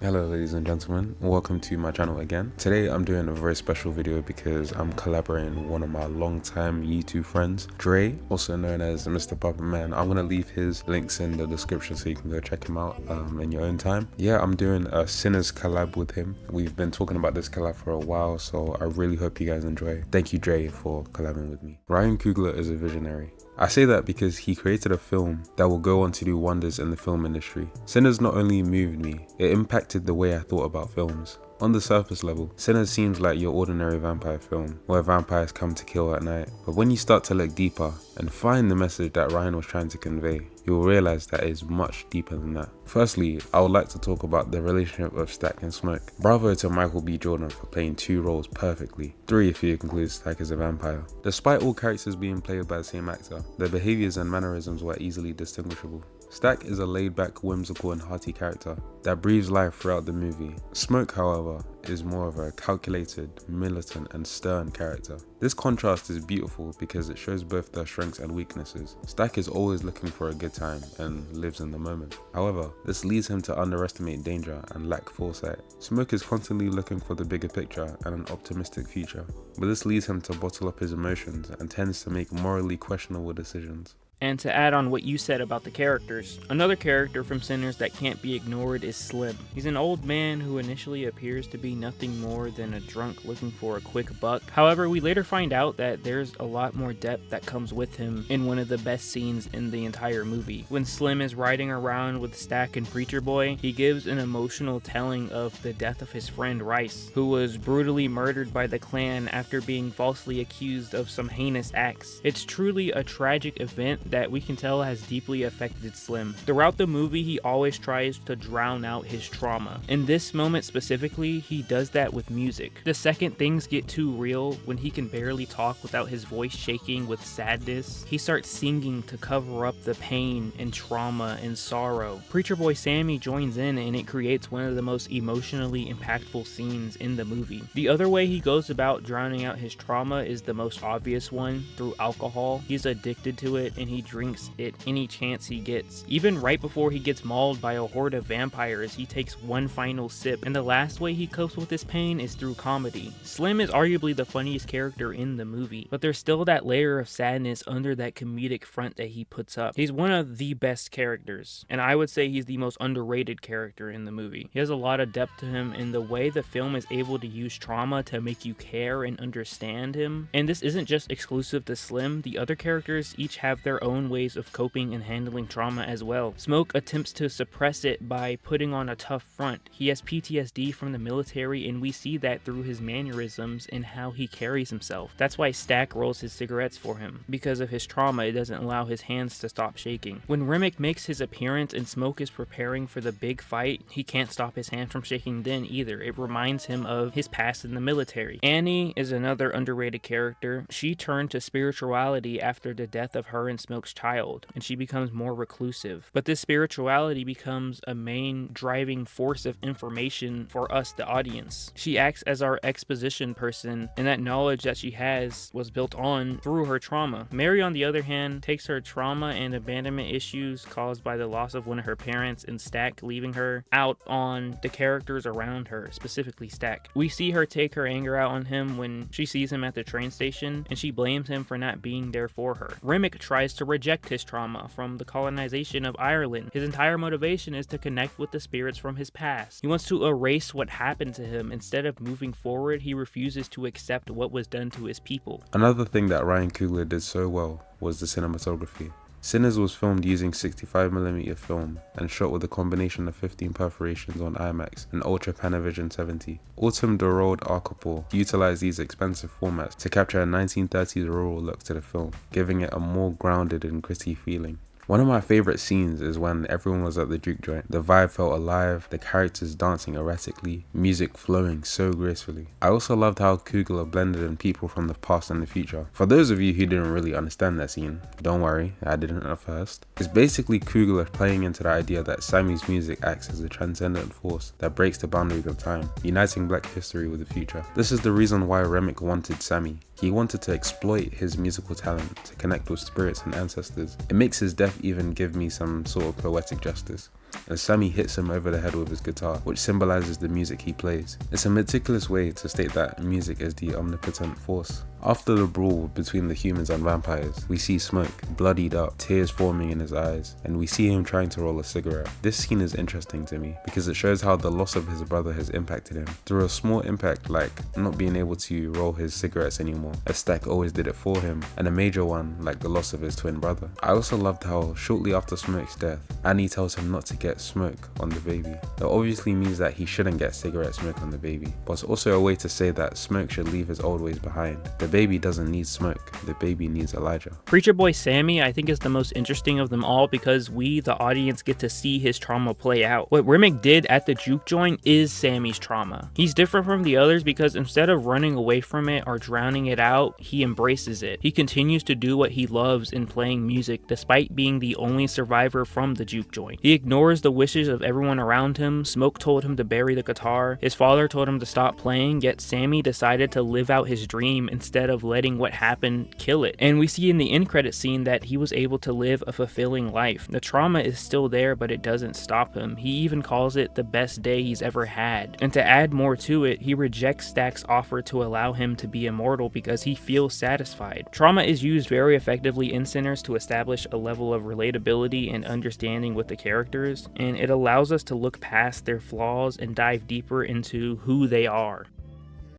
Hello ladies and gentlemen, welcome to my channel again. Today I'm doing a very special video because I'm collaborating with one of my longtime YouTube friends, Dre, also known as Mr. Papa Man. I'm gonna leave his links in the description so you can go check him out in your own time. Yeah, I'm doing a Sinners collab with him. We've been talking about this collab for a while, so I really hope you guys enjoy. Thank you Dre for collabing with me. Ryan Coogler is a visionary. I say that because he created a film that will go on to do wonders in the film industry. Sinners not only moved me, it impacted the way I thought about films. On the surface level, Sinners seems like your ordinary vampire film, where vampires come to kill at night. But when you start to look deeper and find the message that Ryan was trying to convey, you'll realize that it is much deeper than that. Firstly, I would like to talk about the relationship of Stack and Smoke. Bravo to Michael B. Jordan for playing two roles perfectly. 3 if you include Stack as a vampire. Despite all characters being played by the same actor, their behaviors and mannerisms were easily distinguishable. Stack is a laid-back, whimsical and hearty character that breathes life throughout the movie. Smoke, however, is more of a calculated, militant and stern character. This contrast is beautiful because it shows both their strengths and weaknesses. Stack is always looking for a good time and lives in the moment. However, this leads him to underestimate danger and lack foresight. Smoke is constantly looking for the bigger picture and an optimistic future, but this leads him to bottle up his emotions and tends to make morally questionable decisions. And to add on what you said about the characters, another character from Sinners that can't be ignored is Slim. He's an old man who initially appears to be nothing more than a drunk looking for a quick buck. However, we later find out that there's a lot more depth that comes with him in one of the best scenes in the entire movie. When Slim is riding around with Stack and Preacher Boy, he gives an emotional telling of the death of his friend Rice, who was brutally murdered by the Klan after being falsely accused of some heinous acts. It's truly a tragic event that we can tell has deeply affected Slim. Throughout the movie, he always tries to drown out his trauma. In this moment specifically, he does that with music. The second things get too real, when he can barely talk without his voice shaking with sadness, he starts singing to cover up the pain and trauma and sorrow. Preacher Boy Sammy joins in and it creates one of the most emotionally impactful scenes in the movie. The other way he goes about drowning out his trauma is the most obvious one, through alcohol. He's addicted to it and he drinks it any chance he gets. Even right before he gets mauled by a horde of vampires, he takes one final sip, and the last way he copes with his pain is through comedy. Slim is arguably the funniest character in the movie, but there's still that layer of sadness under that comedic front that he puts up. He's one of the best characters, and I would say he's the most underrated character in the movie. He has a lot of depth to him in the way the film is able to use trauma to make you care and understand him. And this isn't just exclusive to Slim, the other characters each have their own ways of coping and handling trauma as well. Smoke attempts to suppress it by putting on a tough front. He has PTSD from the military and we see that through his mannerisms and how he carries himself. That's why Stack rolls his cigarettes for him. Because of his trauma, it doesn't allow his hands to stop shaking. When Remick makes his appearance and Smoke is preparing for the big fight, he can't stop his hand from shaking then either. It reminds him of his past in the military. Annie is another underrated character. She turned to spirituality after the death of her and Smoke's child, and she becomes more reclusive. But this spirituality becomes a main driving force of information for us, the audience. She acts as our exposition person, and that knowledge that she has was built on through her trauma. Mary, on the other hand, takes her trauma and abandonment issues caused by the loss of one of her parents and Stack leaving her out on the characters around her, specifically Stack. We see her take her anger out on him when she sees him at the train station, and she blames him for not being there for her. Remick tries to reject his trauma from the colonization of Ireland. His entire motivation is to connect with the spirits from his past. He wants to erase what happened to him. Instead of moving forward, he refuses to accept what was done to his people. Another thing that Ryan Coogler did so well was the cinematography. Sinners was filmed using 65mm film and shot with a combination of 15 perforations on IMAX and Ultra Panavision 70. Autumn Dorode Arkapour utilized these expensive formats to capture a 1930s rural look to the film, giving it a more grounded and gritty feeling. One of my favorite scenes is when everyone was at the juke joint. The vibe felt alive, the characters dancing erratically, music flowing so gracefully. I also loved how Coogler blended in people from the past and the future. For those of you who didn't really understand that scene, don't worry, I didn't at first. It's basically Coogler playing into the idea that Sammy's music acts as a transcendent force that breaks the boundaries of time, uniting black history with the future. This is the reason why Remick wanted Sammy. He wanted to exploit his musical talent to connect with spirits and ancestors. It makes his death even give me some sort of poetic justice. and Sammy hits him over the head with his guitar, which symbolizes the music he plays. It's a meticulous way to state that music is the omnipotent force. After the brawl between the humans and vampires, we see Smoke, bloodied up, tears forming in his eyes, and we see him trying to roll a cigarette. This scene is interesting to me because it shows how the loss of his brother has impacted him. Through a small impact like not being able to roll his cigarettes anymore, as Stack always did it for him, and a major one like the loss of his twin brother. I also loved how shortly after Smoke's death, Annie tells him not to get smoke on the baby. That obviously means that he shouldn't get cigarette smoke on the baby, but it's also a way to say that Smoke should leave his old ways behind. The baby doesn't need Smoke, the baby needs Elijah. Preacher Boy Sammy, I think, is the most interesting of them all because we, the audience, get to see his trauma play out. What Remick did at the juke joint is Sammy's trauma. He's different from the others because instead of running away from it or drowning it out, he embraces it. He continues to do what he loves in playing music despite being the only survivor from the juke joint. He ignores the wishes of everyone around him. Smoke told him to bury the guitar. His father told him to stop playing, yet Sammy decided to live out his dream instead of letting what happened kill it. And we see in the end credit scene that he was able to live a fulfilling life. The trauma is still there, but it doesn't stop him. He even calls it the best day he's ever had. And to add more to it, he rejects Stack's offer to allow him to be immortal because he feels satisfied. Trauma is used very effectively in Sinners to establish a level of relatability and understanding with the characters, and it allows us to look past their flaws and dive deeper into who they are.